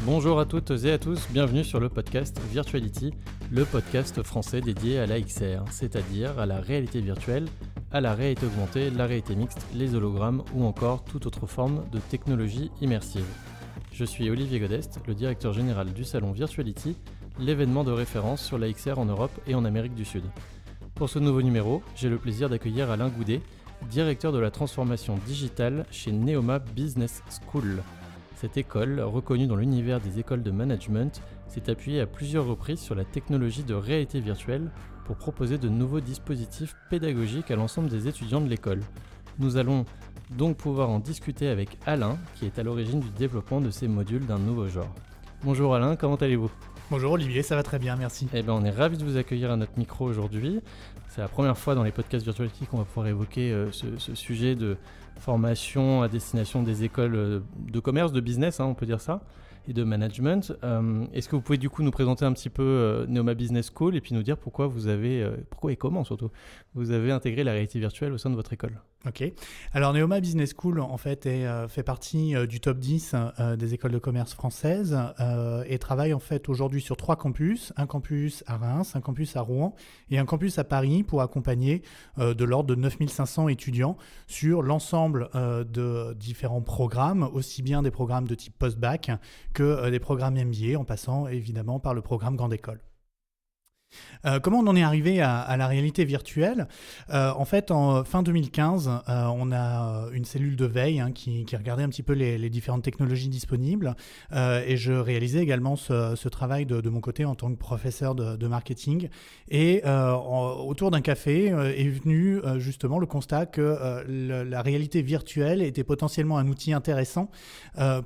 Bonjour à toutes et à tous, bienvenue sur le podcast Virtuality, le podcast français dédié à la XR, c'est-à-dire à la réalité virtuelle, à la réalité augmentée, la réalité mixte, les hologrammes ou encore toute autre forme de technologie immersive. Je suis Olivier Godest, le directeur général du salon Virtuality, l'événement de référence sur la XR en Europe et en Amérique du Sud. Pour ce nouveau numéro, j'ai le plaisir d'accueillir Alain Goudet, directeur de la transformation digitale chez Neoma Business School. Cette école, reconnue dans l'univers des écoles de management, s'est appuyée à plusieurs reprises sur la technologie de réalité virtuelle pour proposer de nouveaux dispositifs pédagogiques à l'ensemble des étudiants de l'école. Nous allons donc pouvoir en discuter avec Alain, qui est à l'origine du développement de ces modules d'un nouveau genre. Bonjour Alain, comment allez-vous ? Bonjour Olivier, ça va très bien, merci. On est ravis de vous accueillir à notre micro aujourd'hui. C'est la première fois dans les podcasts Virtuality qu'on va pouvoir évoquer ce sujet de formation à destination des écoles de commerce, de business, on peut dire ça, et de management. Est-ce que vous pouvez du coup nous présenter un petit peu Neoma Business School et puis nous dire pourquoi et comment surtout, vous avez intégré la réalité virtuelle au sein de votre école ? Ok. Alors Neoma Business School en fait fait partie du top 10 des écoles de commerce françaises et travaille en fait aujourd'hui sur 3 campus, un campus à Reims, un campus à Rouen et un campus à Paris pour accompagner de l'ordre de 9500 étudiants sur l'ensemble de différents programmes, aussi bien des programmes de type post-bac que des programmes MBA en passant évidemment par le programme Grande École. Comment on en est arrivé à la réalité virtuelle ? En fait, en fin 2015, on a une cellule de veille qui regardait un petit peu les différentes technologies disponibles et je réalisais également ce travail de mon côté en tant que professeur de marketing. Et autour d'un café est venu justement le constat que la réalité virtuelle était potentiellement un outil intéressant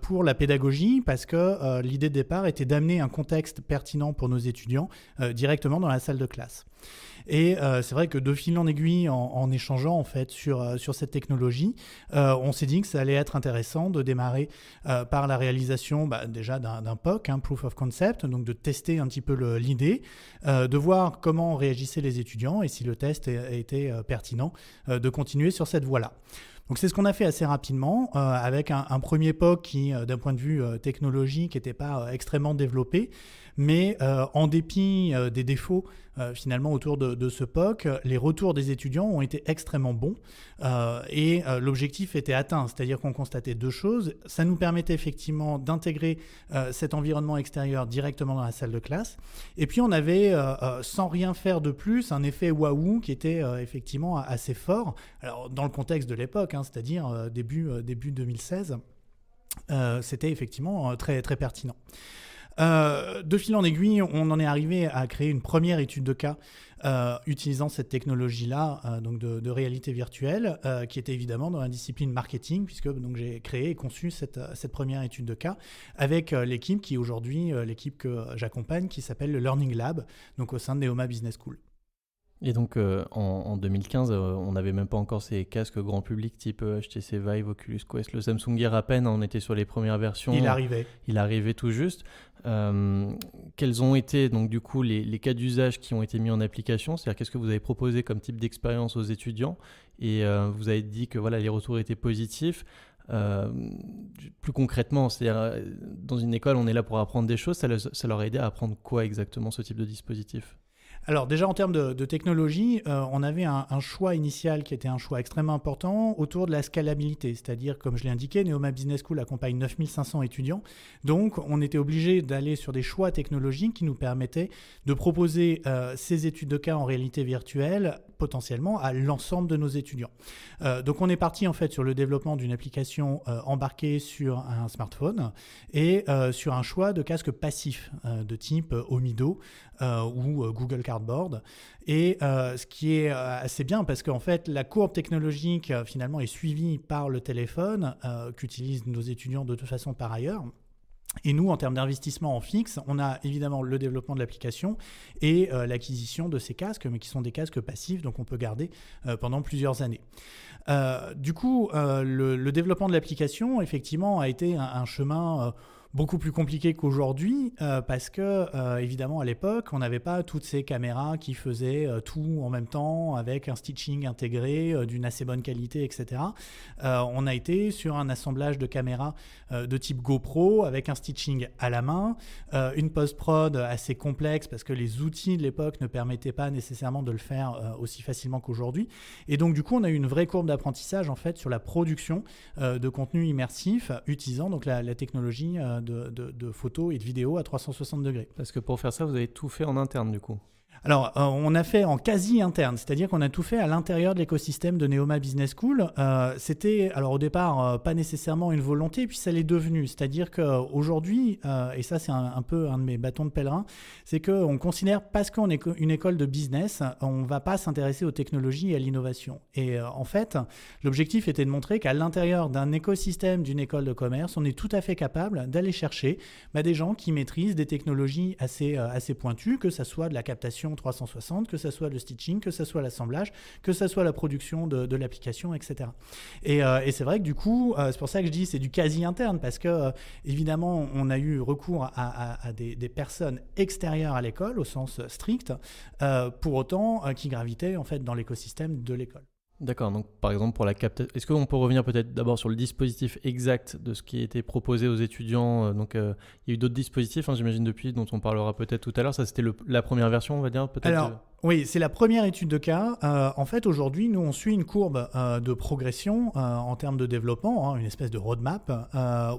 pour la pédagogie parce que l'idée de départ était d'amener un contexte pertinent pour nos étudiants directement dans la salle de classe. Et c'est vrai que de fil en aiguille, en échangeant en fait sur cette technologie, on s'est dit que ça allait être intéressant de démarrer par la réalisation déjà d'un POC, Proof of Concept, donc de tester un petit peu l'idée, de voir comment réagissaient les étudiants et si le test était pertinent, de continuer sur cette voie-là. Donc c'est ce qu'on a fait assez rapidement avec un premier POC qui, d'un point de vue technologique, n'était pas extrêmement développé, mais en dépit des défauts finalement autour de ce POC, les retours des étudiants ont été extrêmement bons et l'objectif était atteint, c'est-à-dire qu'on constatait 2 choses. Ça nous permettait effectivement d'intégrer cet environnement extérieur directement dans la salle de classe et puis on avait, sans rien faire de plus, un effet waouh qui était effectivement assez fort. Alors dans le contexte de l'époque, c'est-à-dire début 2016, c'était effectivement très, très pertinent. De fil en aiguille, on en est arrivé à créer une première étude de cas utilisant cette technologie-là, donc de réalité virtuelle, qui était évidemment dans la discipline marketing, puisque donc, j'ai créé et conçu cette première étude de cas avec l'équipe qui est aujourd'hui l'équipe que j'accompagne, qui s'appelle le Learning Lab, donc au sein de Neoma Business School. Et donc en 2015, on n'avait même pas encore ces casques grand public type HTC Vive, Oculus Quest, le Samsung Gear à peine, on était sur les premières versions. Il arrivait tout juste. Quels ont été donc du coup les cas d'usage qui ont été mis en application ? C'est-à-dire qu'est-ce que vous avez proposé comme type d'expérience aux étudiants ? Et vous avez dit que voilà, les retours étaient positifs. Plus concrètement, c'est-à-dire dans une école, on est là pour apprendre des choses. Ça leur a aidé à apprendre quoi exactement, ce type de dispositif ? Alors déjà en termes de technologie, on avait un choix initial qui était un choix extrêmement important autour de la scalabilité, c'est-à-dire comme je l'ai indiqué, Neoma Business School accompagne 9500 étudiants, donc on était obligé d'aller sur des choix technologiques qui nous permettaient de proposer ces études de cas en réalité virtuelle potentiellement à l'ensemble de nos étudiants. Donc on est parti en fait sur le développement d'une application embarquée sur un smartphone et sur un choix de casque passif de type Omido ou Google Cardboard. Et ce qui est assez bien parce qu'en fait la courbe technologique finalement est suivie par le téléphone qu'utilisent nos étudiants de toute façon par ailleurs. Et nous, en termes d'investissement en fixe, on a évidemment le développement de l'application et l'acquisition de ces casques, mais qui sont des casques passifs, donc on peut garder pendant plusieurs années. Du coup, le développement de l'application, effectivement, a été un chemin beaucoup plus compliqué qu'aujourd'hui parce que, évidemment, à l'époque, on n'avait pas toutes ces caméras qui faisaient tout en même temps avec un stitching intégré d'une assez bonne qualité, etc. On a été sur un assemblage de caméras de type GoPro avec un stitching à la main, une post-prod assez complexe parce que les outils de l'époque ne permettaient pas nécessairement de le faire aussi facilement qu'aujourd'hui. Et donc, du coup, on a eu une vraie courbe d'apprentissage en fait sur la production de contenu immersif utilisant donc la technologie de photos et de vidéos à 360 degrés. Parce que pour faire ça, vous avez tout fait en interne du coup. Alors, on a fait en quasi interne, c'est-à-dire qu'on a tout fait à l'intérieur de l'écosystème de Neoma Business School. C'était, alors au départ, pas nécessairement une volonté, puis ça l'est devenu. C'est-à-dire qu'aujourd'hui, et ça c'est un peu un de mes bâtons de pèlerin, c'est qu'on considère, parce qu'on est une école de business, on ne va pas s'intéresser aux technologies et à l'innovation. Et en fait, l'objectif était de montrer qu'à l'intérieur d'un écosystème d'une école de commerce, on est tout à fait capable d'aller chercher des gens qui maîtrisent des technologies assez pointues, que ça soit de la captation 360, que ce soit le stitching, que ce soit l'assemblage, que ce soit la production de l'application, etc. Et c'est vrai que du coup, c'est pour ça que je dis c'est du quasi interne, parce que évidemment, on a eu recours à des personnes extérieures à l'école, au sens strict, pour autant qui gravitaient en fait dans l'écosystème de l'école. D'accord, donc par exemple pour la captation, est-ce qu'on peut revenir peut-être d'abord sur le dispositif exact de ce qui a été proposé aux étudiants? Donc il y a eu d'autres dispositifs, j'imagine depuis, dont on parlera peut-être tout à l'heure. Ça c'était la première version, on va dire peut-être. Alors, oui, c'est la première étude de cas. En fait, aujourd'hui, nous, on suit une courbe de progression en termes de développement, une espèce de roadmap,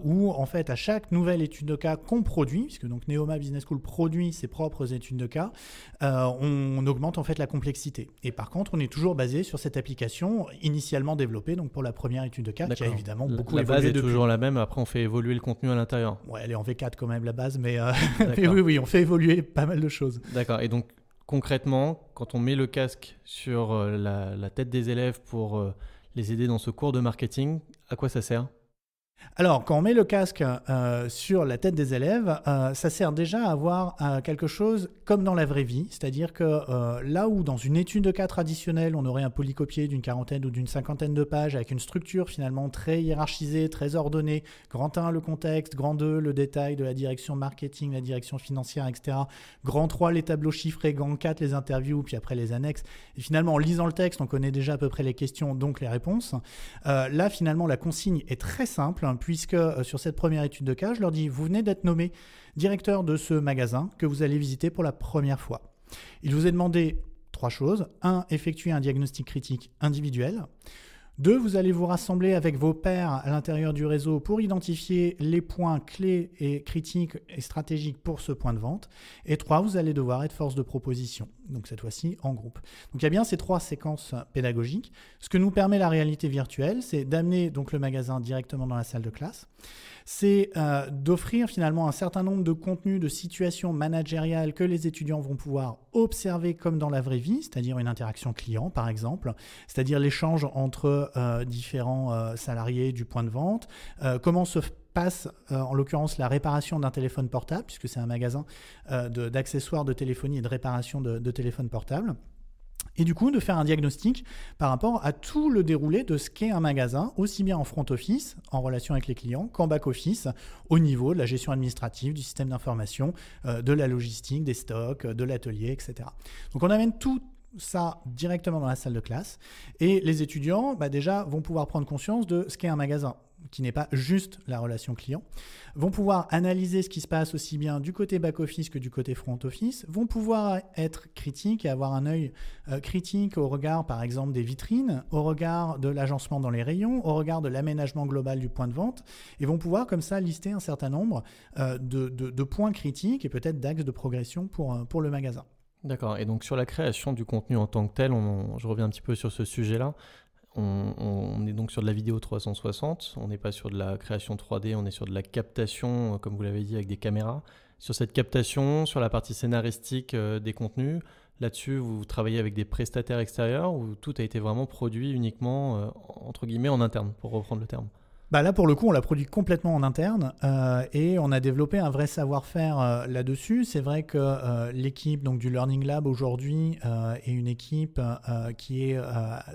où, en fait, à chaque nouvelle étude de cas qu'on produit, puisque donc Neoma Business School produit ses propres études de cas, on augmente en fait la complexité. Et par contre, on est toujours basé sur cette application initialement développée, donc pour la première étude de cas, qui a évidemment beaucoup évolué depuis. La base est toujours la même, après on fait évoluer le contenu à l'intérieur. Ouais, elle est en V4 quand même, la base, mais oui, on fait évoluer pas mal de choses. D'accord, et donc concrètement, quand on met le casque sur la tête des élèves pour les aider dans ce cours de marketing, à quoi ça sert ? Alors, quand on met le casque sur la tête des élèves, ça sert déjà à avoir quelque chose comme dans la vraie vie. C'est-à-dire que là où dans une étude de cas traditionnelle, on aurait un polycopié d'une 40aine ou d'une 50aine de pages avec une structure finalement très hiérarchisée, très ordonnée, grand 1 le contexte, grand 2 le détail de la direction marketing, la direction financière, etc. Grand 3 les tableaux chiffrés, grand 4 les interviews, puis après les annexes. Et finalement, en lisant le texte, on connaît déjà à peu près les questions, donc les réponses. Là, finalement, la consigne est très simple, puisque sur cette première étude de cas, je leur dis, vous venez d'être nommé directeur de ce magasin que vous allez visiter pour la première fois. Il vous est demandé 3 choses. 1, effectuer un diagnostic critique individuel. 2, vous allez vous rassembler avec vos pairs à l'intérieur du réseau pour identifier les points clés et critiques et stratégiques pour ce point de vente. Et 3, vous allez devoir être force de proposition, donc cette fois-ci en groupe. Donc il y a bien ces 3 séquences pédagogiques. Ce que nous permet la réalité virtuelle, c'est d'amener donc le magasin directement dans la salle de classe. C'est d'offrir finalement un certain nombre de contenus, de situations managériales que les étudiants vont pouvoir observer comme dans la vraie vie, c'est-à-dire une interaction client par exemple, c'est-à-dire l'échange entre différents salariés du point de vente, comment se passe en l'occurrence la réparation d'un téléphone portable, puisque c'est un magasin d'accessoires de téléphonie et de réparation de téléphones portables. Et du coup, de faire un diagnostic par rapport à tout le déroulé de ce qu'est un magasin, aussi bien en front office, en relation avec les clients, qu'en back office, au niveau de la gestion administrative, du système d'information, de la logistique, des stocks, de l'atelier, etc. Donc on amène tout ça directement dans la salle de classe et les étudiants déjà vont pouvoir prendre conscience de ce qu'est un magasin, qui n'est pas juste la relation client, vont pouvoir analyser ce qui se passe aussi bien du côté back-office que du côté front-office, vont pouvoir être critiques et avoir un œil critique au regard, par exemple, des vitrines, au regard de l'agencement dans les rayons, au regard de l'aménagement global du point de vente, et vont pouvoir comme ça lister un certain nombre de points critiques et peut-être d'axes de progression pour le magasin. D'accord, et donc sur la création du contenu en tant que tel, je reviens un petit peu sur ce sujet-là. On est donc sur de la vidéo 360, on n'est pas sur de la création 3D, on est sur de la captation, comme vous l'avez dit, avec des caméras. Sur cette captation, sur la partie scénaristique des contenus, là-dessus, vous travaillez avec des prestataires extérieurs ou tout a été vraiment produit uniquement, entre guillemets, en interne, pour reprendre le terme ? Là, pour le coup, on l'a produit complètement en interne et on a développé un vrai savoir-faire là-dessus. C'est vrai que l'équipe donc, du Learning Lab aujourd'hui est une équipe qui est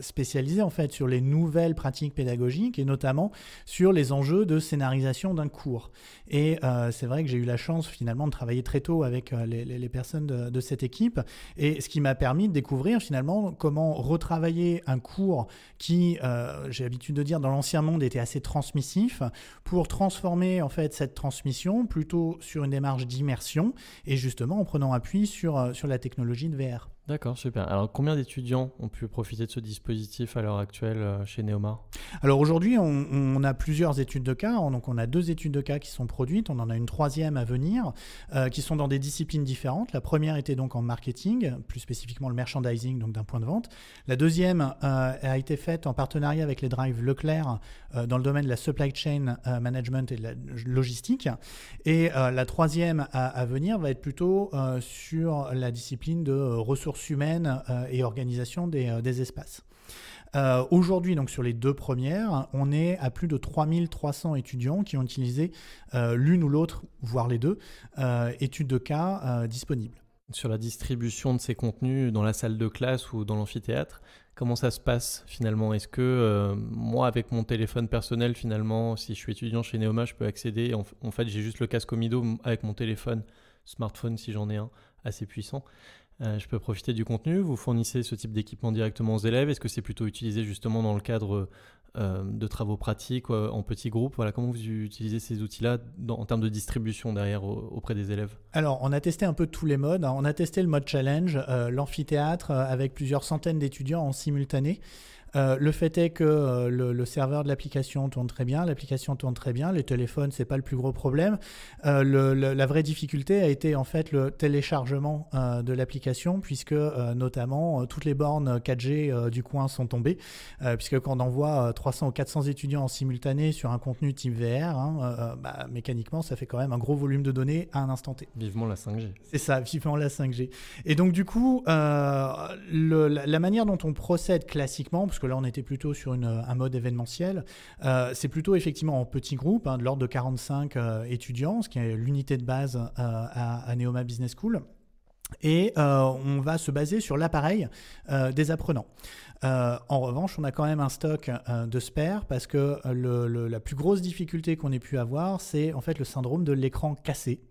spécialisée en fait sur les nouvelles pratiques pédagogiques et notamment sur les enjeux de scénarisation d'un cours. Et c'est vrai que j'ai eu la chance finalement de travailler très tôt avec les personnes de cette équipe et ce qui m'a permis de découvrir finalement comment retravailler un cours qui, j'ai l'habitude de dire, dans l'ancien monde était assez transmissif pour transformer en fait cette transmission plutôt sur une démarche d'immersion et justement en prenant appui sur la technologie de VR. D'accord, super. Alors, combien d'étudiants ont pu profiter de ce dispositif à l'heure actuelle chez Neoma ? Alors aujourd'hui, on a plusieurs études de cas. Donc on a 2 études de cas qui sont produites. On en a une 3e à venir, qui sont dans des disciplines différentes. La première était donc en marketing, plus spécifiquement le merchandising, donc d'un point de vente. La deuxième a été faite en partenariat avec les Drives Leclerc dans le domaine de la supply chain management et de la logistique. Et la 3e à venir va être plutôt sur la discipline de ressources humaines et organisation des espaces. Aujourd'hui, donc sur les 2 premières, on est à plus de 3300 étudiants qui ont utilisé l'une ou l'autre, voire les 2, études de cas disponibles. Sur la distribution de ces contenus dans la salle de classe ou dans l'amphithéâtre, comment ça se passe finalement ? Est-ce que moi, avec mon téléphone personnel, finalement, si je suis étudiant chez Neoma, je peux accéder ? En fait, j'ai juste le casque Omido avec mon téléphone, smartphone si j'en ai un, assez puissant. Je peux profiter du contenu. Vous fournissez ce type d'équipement directement aux élèves. Est-ce que c'est plutôt utilisé justement dans le cadre de travaux pratiques en petits groupes ? Voilà, comment vous utilisez ces outils-là en termes de distribution derrière auprès des élèves ? Alors, on a testé un peu tous les modes. On a testé le mode challenge, l'amphithéâtre avec plusieurs centaines d'étudiants en simultané. Le fait est que le serveur de l'application tourne très bien, les téléphones, c'est pas le plus gros problème. La vraie difficulté a été en fait le téléchargement de l'application, puisque notamment toutes les bornes 4G du coin sont tombées, puisque quand on envoie 300 ou 400 étudiants en simultané sur un contenu type VR, mécaniquement, ça fait quand même un gros volume de données à un instant T. Vivement la 5G. C'est ça, vivement la 5G. Et donc du coup, la manière dont on procède classiquement, parce que là on était plutôt sur un mode événementiel, c'est plutôt effectivement en petits groupes, de l'ordre de 45 étudiants, ce qui est l'unité de base à Neoma Business School. Et on va se baser sur l'appareil des apprenants. En revanche, on a quand même un stock de spares parce que la plus grosse difficulté qu'on ait pu avoir, c'est en fait le syndrome de l'écran cassé.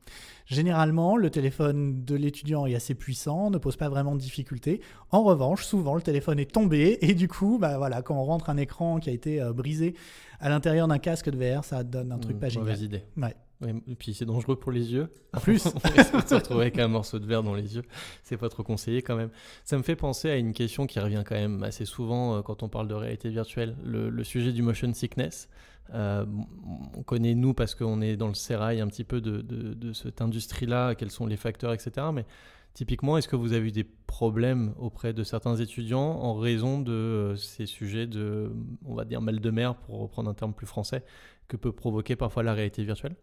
Généralement, le téléphone de l'étudiant est assez puissant, ne pose pas vraiment de difficulté. En revanche, souvent, le téléphone est tombé et du coup, quand on rentre un écran qui a été brisé à l'intérieur d'un casque de VR, ça donne un truc pas génial. Mauvaise idée. Ouais. Oui, et puis c'est dangereux pour les yeux. En plus, se retrouver avec un morceau de verre dans les yeux, c'est pas trop conseillé quand même. Ça me fait penser à une question qui revient quand même assez souvent quand on parle de réalité virtuelle, le sujet du motion sickness. On connaît nous parce qu'on est dans le sérail un petit peu de cette industrie-là, quels sont les facteurs, etc. Mais typiquement, est-ce que vous avez eu des problèmes auprès de certains étudiants en raison de ces sujets de, on va dire, mal de mer, pour reprendre un terme plus français, que peut provoquer parfois la réalité virtuelle ?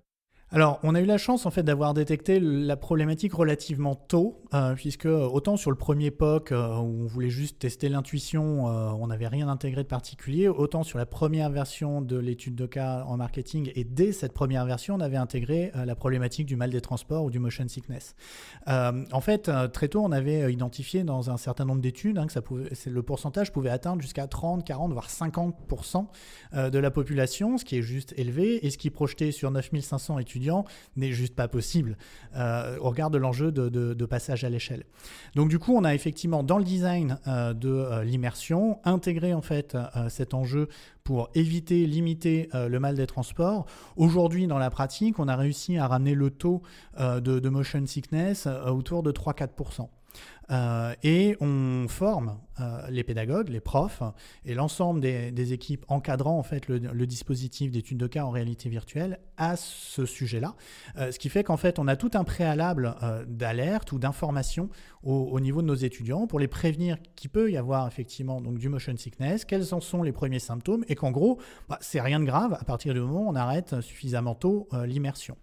Alors, on a eu la chance en fait d'avoir détecté la problématique relativement tôt, puisque autant sur le premier POC où on voulait juste tester l'intuition, on n'avait rien intégré de particulier, autant sur la première version de l'étude de cas en marketing, et dès cette première version, on avait intégré la problématique du mal des transports ou du motion sickness. En fait, très tôt, on avait identifié dans un certain nombre d'études que le pourcentage pouvait atteindre jusqu'à 30, 40, voire 50% de la population, ce qui est juste élevé, et ce qui projetait sur 9500 étudiants n'est juste pas possible au regard de l'enjeu de passage à l'échelle. Donc du coup, on a effectivement dans le design de l'immersion intégré en fait cet enjeu pour éviter, limiter le mal des transports. Aujourd'hui, dans la pratique, on a réussi à ramener le taux de motion sickness autour de 3-4%. Et on forme les pédagogues, les profs et l'ensemble des équipes encadrant en fait le dispositif d'études de cas en réalité virtuelle à ce sujet-là. Ce qui fait qu'en fait, on a tout un préalable d'alerte ou d'information au niveau de nos étudiants pour les prévenir qu'il peut y avoir effectivement donc, du motion sickness, quels en sont les premiers symptômes et qu'en gros, c'est rien de grave à partir du moment où on arrête suffisamment tôt l'immersion.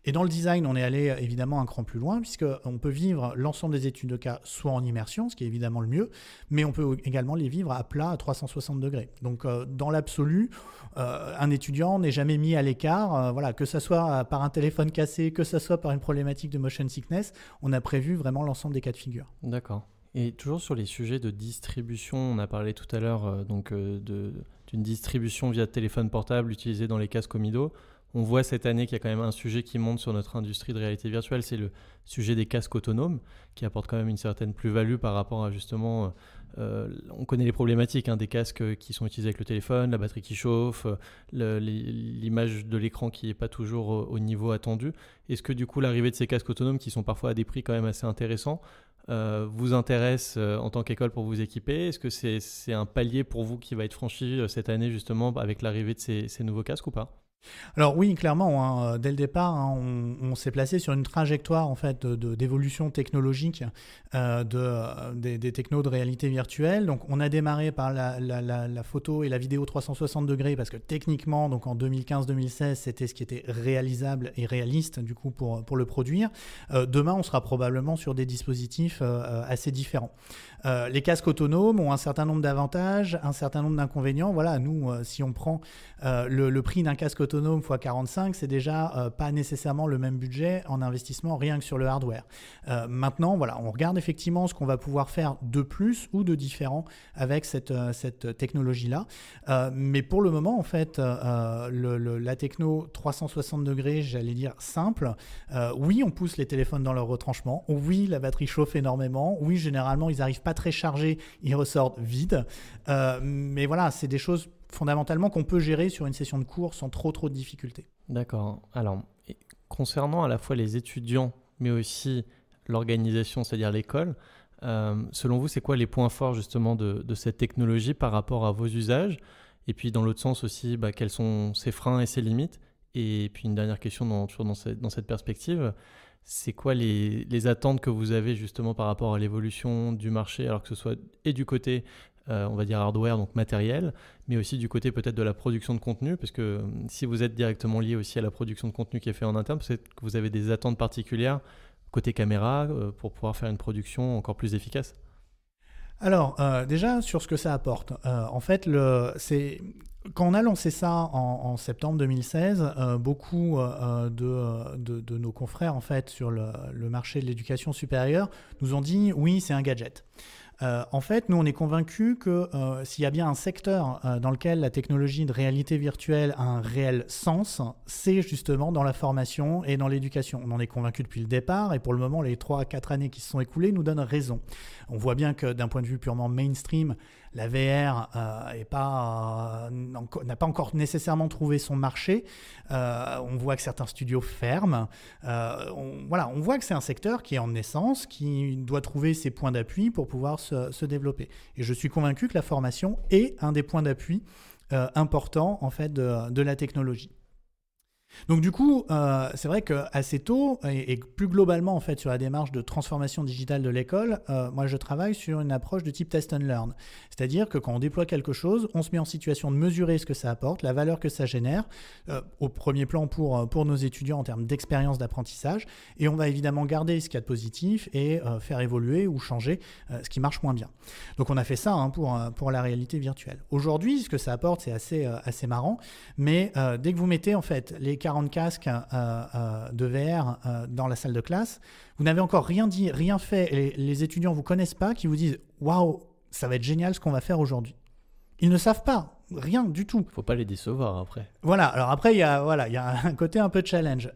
Et dans le design, on est allé évidemment un cran plus loin puisqu'on peut vivre l'ensemble des études de cas soit en immersion, ce qui est évidemment le mieux, mais on peut également les vivre à plat à 360 degrés. Donc dans l'absolu, un étudiant n'est jamais mis à l'écart, que ce soit par un téléphone cassé, que ce soit par une problématique de motion sickness, on a prévu vraiment l'ensemble des cas de figure. D'accord. Et toujours sur les sujets de distribution, on a parlé tout à l'heure d'une distribution via téléphone portable utilisé dans les casques Omido. On voit cette année qu'il y a quand même un sujet qui monte sur notre industrie de réalité virtuelle, c'est le sujet des casques autonomes, qui apporte quand même une certaine plus-value par rapport à justement... on connaît les problématiques des casques qui sont utilisés avec le téléphone, la batterie qui chauffe, l'image de l'écran qui n'est pas toujours au niveau attendu. Est-ce que du coup l'arrivée de ces casques autonomes qui sont parfois à des prix quand même assez intéressants vous intéresse en tant qu'école pour vous équiper? Est-ce que c'est un palier pour vous qui va être franchi cette année justement avec l'arrivée de ces nouveaux casques ou pas? Alors oui, clairement, dès le départ, on s'est placé sur une trajectoire en fait d'évolution technologique des technos de réalité virtuelle. Donc on a démarré par la photo et la vidéo 360 degrés parce que techniquement, donc en 2015-2016, c'était ce qui était réalisable et réaliste du coup pour le produire. Demain, on sera probablement sur des dispositifs assez différents. Les casques autonomes ont un certain nombre d'avantages, un certain nombre d'inconvénients. Voilà, nous, si on prend le prix d'un casque autonome x 45, c'est déjà pas nécessairement le même budget en investissement rien que sur le hardware. Maintenant, on regarde effectivement ce qu'on va pouvoir faire de plus ou de différent avec cette technologie-là. Mais pour le moment, en fait, la techno 360 degrés, j'allais dire simple, oui, on pousse les téléphones dans leur retranchement. Oui, la batterie chauffe énormément. Oui, généralement, ils n'arrivent pas très chargés, ils ressortent vides. Mais voilà, c'est des choses fondamentalement qu'on peut gérer sur une session de cours sans trop de difficultés. D'accord. Alors, concernant à la fois les étudiants, mais aussi l'organisation, c'est-à-dire l'école, selon vous, c'est quoi les points forts justement de cette technologie par rapport à vos usages? Et puis dans l'autre sens aussi, quels sont ses freins et ses limites? Et puis une dernière question dans cette perspective, c'est quoi les attentes que vous avez justement par rapport à l'évolution du marché, alors que ce soit et du côté on va dire hardware, donc matériel, mais aussi du côté peut-être de la production de contenu, parce que si vous êtes directement lié aussi à la production de contenu qui est fait en interne, peut-être que vous avez des attentes particulières côté caméra pour pouvoir faire une production encore plus efficace. Alors, déjà, sur ce que ça apporte, en fait, quand on a lancé ça en septembre 2016, beaucoup de nos confrères, en fait, sur le marché de l'éducation supérieure, nous ont dit « oui, c'est un gadget ». En fait, nous, on est convaincus que s'il y a bien un secteur dans lequel la technologie de réalité virtuelle a un réel sens, c'est justement dans la formation et dans l'éducation. On en est convaincus depuis le départ et pour le moment, les 3 à 4 années qui se sont écoulées nous donnent raison. On voit bien que d'un point de vue purement mainstream, la VR n'a pas encore nécessairement trouvé son marché. On voit que certains studios ferment. On voit que c'est un secteur qui est en naissance, qui doit trouver ses points d'appui pour pouvoir se développer. Et je suis convaincu que la formation est un des points d'appui importants en fait, de la technologie. Donc du coup, c'est vrai qu'assez tôt, et plus globalement en fait sur la démarche de transformation digitale de l'école, moi je travaille sur une approche de type test and learn. C'est-à-dire que quand on déploie quelque chose, on se met en situation de mesurer ce que ça apporte, la valeur que ça génère, au premier plan pour nos étudiants en termes d'expérience d'apprentissage, et on va évidemment garder ce qu'il y a de positif et faire évoluer ou changer ce qui marche moins bien. Donc on a fait ça pour la réalité virtuelle. Aujourd'hui, ce que ça apporte, c'est assez marrant, mais dès que vous mettez en fait les 40 casques de VR dans la salle de classe, vous n'avez encore rien dit, rien fait, les étudiants ne vous connaissent pas, qui vous disent « Waouh, ça va être génial ce qu'on va faire aujourd'hui ». Ils ne savent pas, rien du tout. Faut pas les décevoir après. Voilà, alors après, il y a un côté un peu challenge.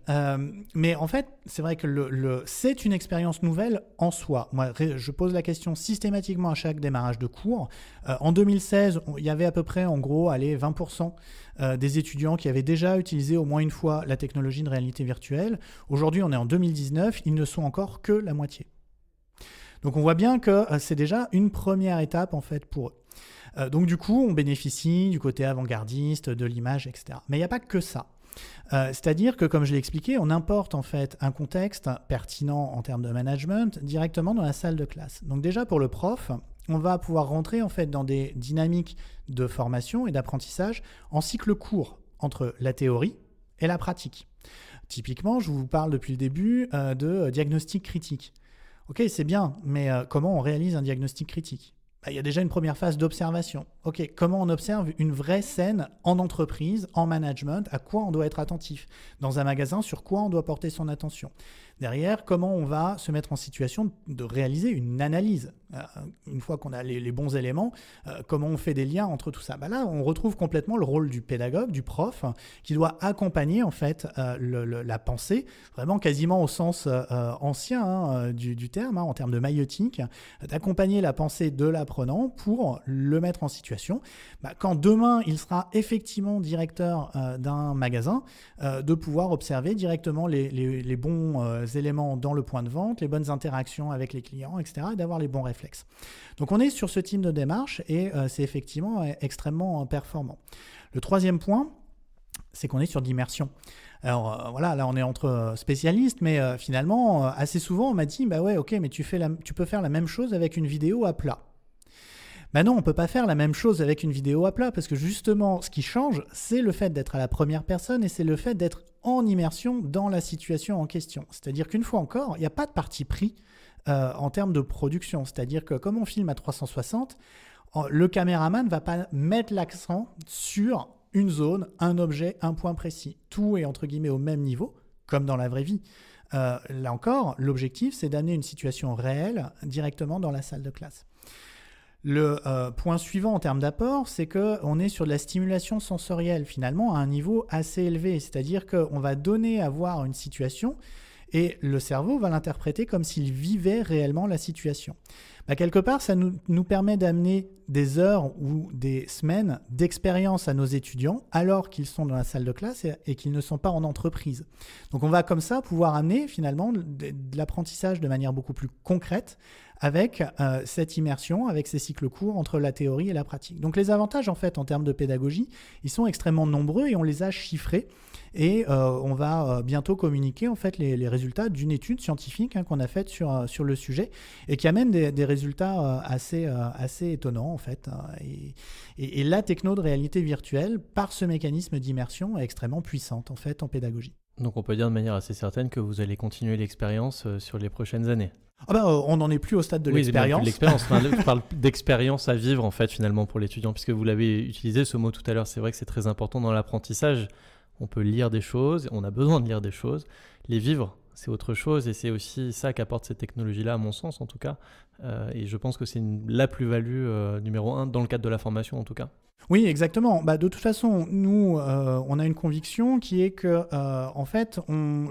Mais en fait, c'est vrai que c'est une expérience nouvelle en soi. Moi, je pose la question systématiquement à chaque démarrage de cours. En 2016, il y avait à peu près, en gros, 20% des étudiants qui avaient déjà utilisé au moins une fois la technologie de réalité virtuelle. Aujourd'hui, on est en 2019, ils ne sont encore que la moitié. Donc on voit bien que c'est déjà une première étape en fait pour eux. Donc du coup, on bénéficie du côté avant-gardiste, de l'image, etc. Mais il n'y a pas que ça. C'est-à-dire que, comme je l'ai expliqué, on importe en fait un contexte pertinent en termes de management directement dans la salle de classe. Donc déjà pour le prof, on va pouvoir rentrer en fait dans des dynamiques de formation et d'apprentissage en cycle court entre la théorie et la pratique. Typiquement, je vous parle depuis le début de diagnostic critique. Ok, c'est bien, mais comment on réalise un diagnostic critique ? Il y a déjà une première phase d'observation. Ok, comment on observe une vraie scène en entreprise, en management, à quoi on doit être attentif ? Dans un magasin, sur quoi on doit porter son attention ? Derrière, comment on va se mettre en situation de réaliser une analyse ? Une fois qu'on a les bons éléments, comment on fait des liens entre tout ça ? Là, on retrouve complètement le rôle du pédagogue, du prof, qui doit accompagner en fait la pensée, vraiment quasiment au sens ancien du terme, en termes de maïeutique, d'accompagner la pensée de l'apprenant pour le mettre en situation. Quand demain, il sera effectivement directeur d'un magasin, de pouvoir observer directement les bons éléments dans le point de vente, les bonnes interactions avec les clients, etc., et d'avoir les bons réflexes. Donc on est sur ce type de démarche et c'est effectivement extrêmement performant. Le troisième point, c'est qu'on est sur de l'immersion. Alors voilà, là on est entre spécialistes, mais finalement, assez souvent on m'a dit, ouais, ok, mais tu peux faire la même chose avec une vidéo à plat. Non, on ne peut pas faire la même chose avec une vidéo à plat parce que justement, ce qui change, c'est le fait d'être à la première personne et c'est le fait d'être en immersion dans la situation en question. C'est-à-dire qu'une fois encore, il n'y a pas de parti pris en termes de production. C'est-à-dire que comme on filme à 360, le caméraman ne va pas mettre l'accent sur une zone, un objet, un point précis. Tout est entre guillemets au même niveau, comme dans la vraie vie. Là encore, l'objectif, c'est d'amener une situation réelle directement dans la salle de classe. Le point suivant en termes d'apport, c'est qu'on est sur de la stimulation sensorielle, finalement, à un niveau assez élevé. C'est-à-dire qu'on va donner à voir une situation et le cerveau va l'interpréter comme s'il vivait réellement la situation. Quelque part, ça nous permet d'amener des heures ou des semaines d'expérience à nos étudiants alors qu'ils sont dans la salle de classe et qu'ils ne sont pas en entreprise. Donc on va comme ça pouvoir amener finalement de l'apprentissage de manière beaucoup plus concrète avec cette immersion, avec ces cycles courts entre la théorie et la pratique. Donc les avantages en fait en termes de pédagogie, ils sont extrêmement nombreux et on les a chiffrés. Et on va bientôt communiquer en fait les résultats d'une étude scientifique qu'on a faite sur le sujet et qui amène des résultats assez étonnants en fait. Et la techno de réalité virtuelle, par ce mécanisme d'immersion, est extrêmement puissante en fait en pédagogie. Donc on peut dire de manière assez certaine que vous allez continuer l'expérience sur les prochaines années. On n'en est plus au stade de l'expérience. Oui, l'expérience. Je parle d'expérience à vivre en fait finalement pour l'étudiant, puisque vous l'avez utilisé ce mot tout à l'heure. C'est vrai que c'est très important dans l'apprentissage. On peut lire des choses, on a besoin de lire des choses. Les vivre, c'est autre chose et c'est aussi ça qu'apporte cette technologie-là, à mon sens en tout cas. Et je pense que c'est la plus-value numéro 1 dans le cadre de la formation en tout cas. Oui, exactement. De toute façon, nous, on a une conviction qui est que, en fait,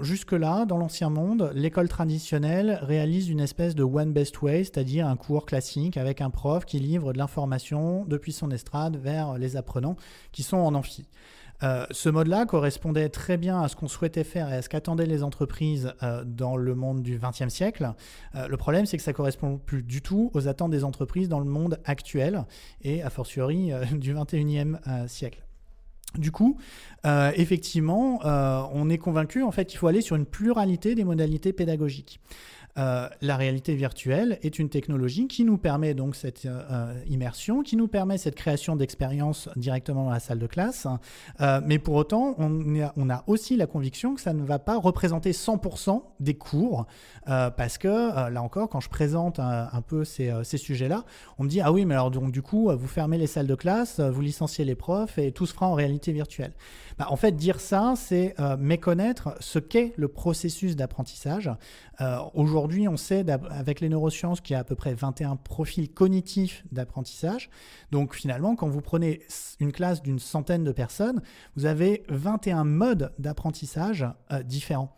jusque-là, dans l'ancien monde, l'école traditionnelle réalise une espèce de one best way, c'est-à-dire un cours classique avec un prof qui livre de l'information depuis son estrade vers les apprenants qui sont en amphi. Ce mode-là correspondait très bien à ce qu'on souhaitait faire et à ce qu'attendaient les entreprises dans le monde du XXe siècle. Le problème, c'est que ça ne correspond plus du tout aux attentes des entreprises dans le monde actuel et a fortiori du XXIe siècle. Du coup, effectivement, on est convaincu en fait, qu'il faut aller sur une pluralité des modalités pédagogiques. La réalité virtuelle est une technologie qui nous permet donc cette immersion, qui nous permet cette création d'expériences directement dans la salle de classe. Mais pour autant, on a aussi la conviction que ça ne va pas représenter 100% des cours parce que, là encore, quand je présente un peu ces sujets-là, on me dit « Ah oui, mais alors donc du coup, vous fermez les salles de classe, vous licenciez les profs et tout se fera en réalité virtuelle. » En fait, dire ça, c'est méconnaître ce qu'est le processus d'apprentissage. Aujourd'hui, on sait avec les neurosciences qu'il y a à peu près 21 profils cognitifs d'apprentissage. Donc finalement, quand vous prenez une classe d'une centaine de personnes, vous avez 21 modes d'apprentissage différents.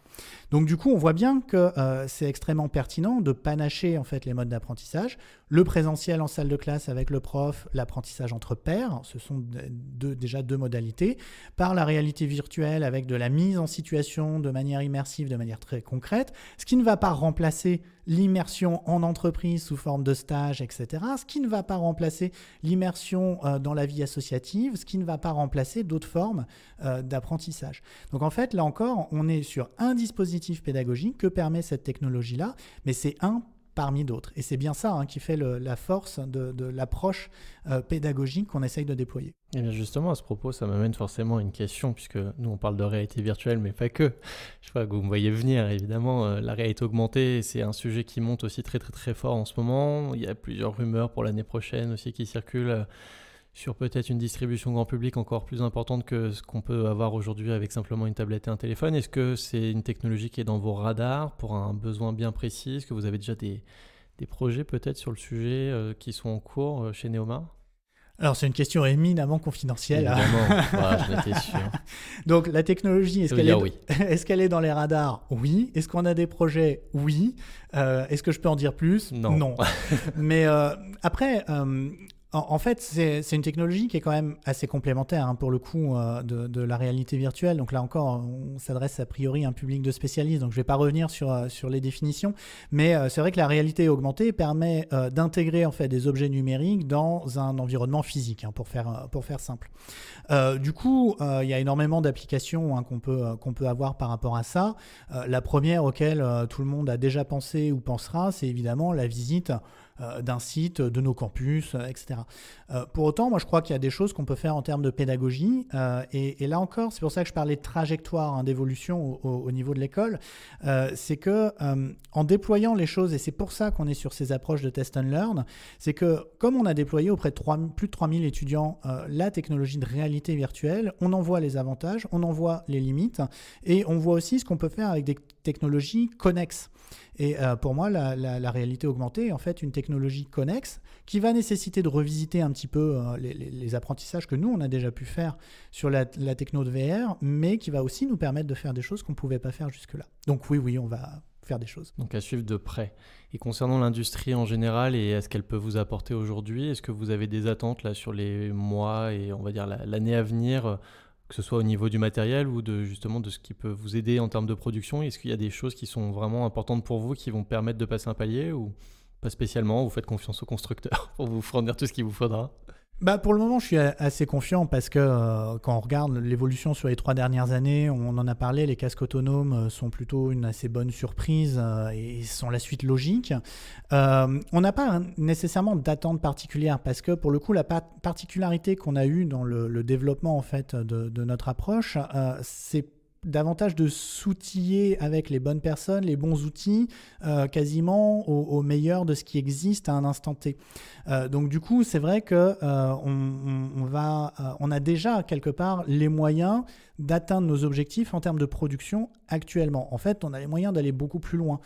Donc du coup, on voit bien que c'est extrêmement pertinent de panacher en fait les modes d'apprentissage. Le présentiel en salle de classe avec le prof, l'apprentissage entre pairs, ce sont déjà deux modalités. Par la réalité virtuelle avec de la mise en situation de manière immersive, de manière très concrète, ce qui ne va pas remplacer l'immersion en entreprise sous forme de stage, etc. Ce qui ne va pas remplacer l'immersion dans la vie associative, ce qui ne va pas remplacer d'autres formes d'apprentissage. Donc en fait, là encore, on est sur un dispositif pédagogique que permet cette technologie-là, mais c'est un parmi d'autres. Et c'est bien ça qui fait la force de l'approche pédagogique qu'on essaye de déployer. Et bien justement, à ce propos, ça m'amène forcément à une question, puisque nous on parle de réalité virtuelle, mais pas que. Je vois que vous me voyez venir, évidemment, la réalité augmentée, c'est un sujet qui monte aussi très très très fort en ce moment. Il y a plusieurs rumeurs pour l'année prochaine aussi qui circulent sur peut-être une distribution grand public encore plus importante que ce qu'on peut avoir aujourd'hui avec simplement une tablette et un téléphone. Est-ce que c'est une technologie qui est dans vos radars pour un besoin bien précis? Est-ce que vous avez déjà des projets peut-être sur le sujet qui sont en cours chez Neoma? Alors, c'est une question éminemment confidentielle. Évidemment, voilà, j'en étais sûr. Donc, la technologie, est-ce qu'elle est dans les radars? Oui. Est-ce qu'on a des projets? Oui. Est-ce que je peux en dire plus? Non. Mais après... En fait, c'est une technologie qui est quand même assez complémentaire pour le coup de la réalité virtuelle. Donc là encore, on s'adresse a priori à un public de spécialistes, donc je ne vais pas revenir sur les définitions. Mais c'est vrai que la réalité augmentée permet d'intégrer en fait des objets numériques dans un environnement physique, pour faire simple. Du coup, il y a énormément d'applications qu'on peut avoir par rapport à ça. La première auquel tout le monde a déjà pensé ou pensera, c'est évidemment la visite d'un site, de nos campus, etc. Pour autant, moi je crois qu'il y a des choses qu'on peut faire en termes de pédagogie et là encore, c'est pour ça que je parlais de trajectoire d'évolution au niveau de l'école, c'est que en déployant les choses, et c'est pour ça qu'on est sur ces approches de test and learn, c'est que comme on a déployé auprès de plus de 3000 étudiants la technologie de réalité virtuelle, on en voit les avantages, on en voit les limites et on voit aussi ce qu'on peut faire avec des technologies connexes. Et pour moi, la réalité augmentée est en fait une technologie connexe qui va nécessiter de revisiter un petit peu les apprentissages que nous, on a déjà pu faire sur la techno de VR, mais qui va aussi nous permettre de faire des choses qu'on ne pouvait pas faire jusque-là. Donc oui, on va faire des choses. Donc à suivre de près. Et concernant l'industrie en général et à ce qu'elle peut vous apporter aujourd'hui, est-ce que vous avez des attentes là, sur les mois et on va dire l'année à venir, que ce soit au niveau du matériel ou justement de ce qui peut vous aider en termes de production? Est-ce qu'il y a des choses qui sont vraiment importantes pour vous, qui vont permettre de passer un palier ou pas spécialement? Vous faites confiance au constructeur pour vous fournir tout ce qu'il vous faudra? Pour le moment, je suis assez confiant parce que quand on regarde l'évolution sur les 3 dernières années, on en a parlé, les casques autonomes sont plutôt une assez bonne surprise et sont la suite logique. On n'a pas nécessairement d'attente particulière parce que pour le coup, la particularité qu'on a eue dans le développement en fait, de notre approche, c'est davantage de s'outiller avec les bonnes personnes, les bons outils, quasiment au meilleur de ce qui existe à un instant T. Donc du coup, c'est vrai que on a déjà quelque part les moyens d'atteindre nos objectifs en termes de production actuellement. En fait, on a les moyens d'aller beaucoup plus loin.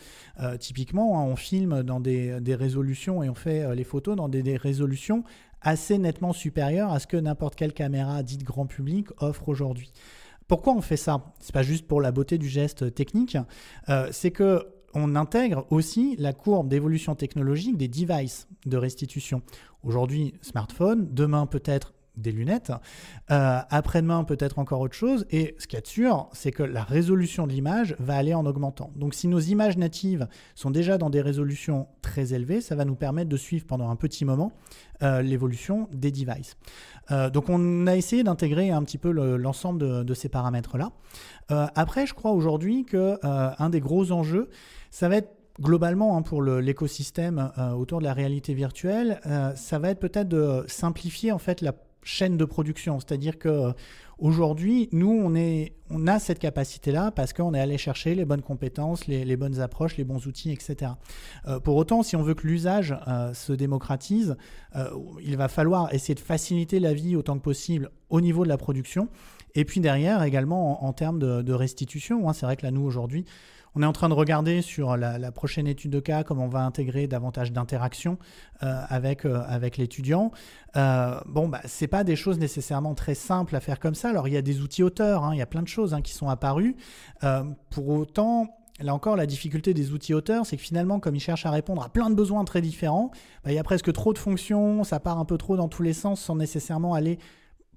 Typiquement, on filme dans des résolutions et on fait les photos dans des résolutions assez nettement supérieures à ce que n'importe quelle caméra dite grand public offre aujourd'hui. Pourquoi on fait ça? C'est pas juste pour la beauté du geste technique, c'est que on intègre aussi la courbe d'évolution technologique des devices de restitution. Aujourd'hui, smartphone, demain peut-être des lunettes, après-demain peut-être encore autre chose, et ce qu'il y a de sûr, c'est que la résolution de l'image va aller en augmentant. Donc si nos images natives sont déjà dans des résolutions très élevées, ça va nous permettre de suivre pendant un petit moment l'évolution des devices. Donc on a essayé d'intégrer un petit peu l'ensemble de ces paramètres-là. Après, je crois aujourd'hui qu'un des gros enjeux, ça va être globalement pour l'écosystème autour de la réalité virtuelle, ça va être peut-être de simplifier en fait la chaîne de production. C'est-à-dire qu'aujourd'hui, nous, on a cette capacité-là parce qu'on est allé chercher les bonnes compétences, les bonnes approches, les bons outils, etc. Pour autant, si on veut que l'usage se démocratise, il va falloir essayer de faciliter la vie autant que possible au niveau de la production. Et puis derrière, également en termes de restitution. C'est vrai que là, nous, aujourd'hui, on est en train de regarder sur la prochaine étude de cas comment on va intégrer davantage d'interaction avec l'étudiant. C'est pas des choses nécessairement très simples à faire comme ça. Alors, il y a des outils auteurs, il y a plein de choses qui sont apparues. Pour autant, là encore, la difficulté des outils auteurs, c'est que finalement, comme ils cherchent à répondre à plein de besoins très différents, il y a presque trop de fonctions, ça part un peu trop dans tous les sens sans nécessairement aller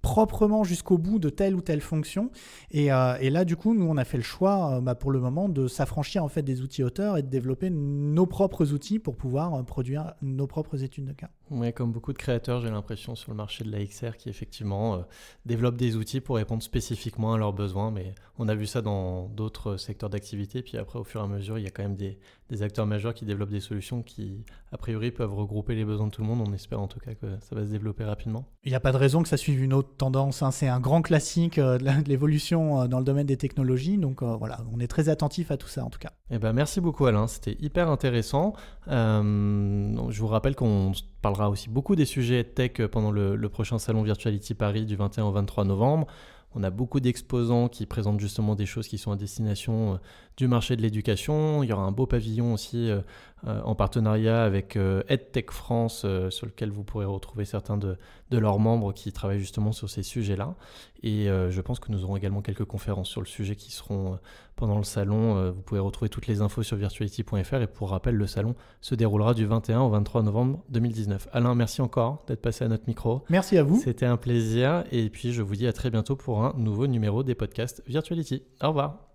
proprement jusqu'au bout de telle ou telle fonction. Et là, du coup, nous, on a fait le choix, pour le moment, de s'affranchir en fait des outils auteurs et de développer nos propres outils pour pouvoir produire nos propres études de cas. Ouais, comme beaucoup de créateurs, j'ai l'impression sur le marché de la XR qui effectivement développent des outils pour répondre spécifiquement à leurs besoins, mais on a vu ça dans d'autres secteurs d'activité, puis après au fur et à mesure, il y a quand même des acteurs majeurs qui développent des solutions qui, a priori, peuvent regrouper les besoins de tout le monde. On espère en tout cas que ça va se développer rapidement. Il n'y a pas de raison que ça suive une autre tendance, hein. C'est un grand classique de l'évolution dans le domaine des technologies, donc voilà, on est très attentif à tout ça en tout cas. Eh ben, merci beaucoup Alain, c'était hyper intéressant. Je vous rappelle qu'on parlera aussi beaucoup des sujets tech pendant le prochain salon Virtuality Paris du 21 au 23 novembre. On a beaucoup d'exposants qui présentent justement des choses qui sont à destination du marché de l'éducation. Il y aura un beau pavillon aussi en partenariat avec EdTech France sur lequel vous pourrez retrouver certains de leurs membres qui travaillent justement sur ces sujets-là. Et je pense que nous aurons également quelques conférences sur le sujet qui seront pendant le salon. Vous pouvez retrouver toutes les infos sur virtuality.fr et pour rappel, le salon se déroulera du 21 au 23 novembre 2019. Alain, merci encore d'être passé à notre micro. Merci à vous. C'était un plaisir et puis je vous dis à très bientôt pour un nouveau numéro des podcasts Virtuality. Au revoir.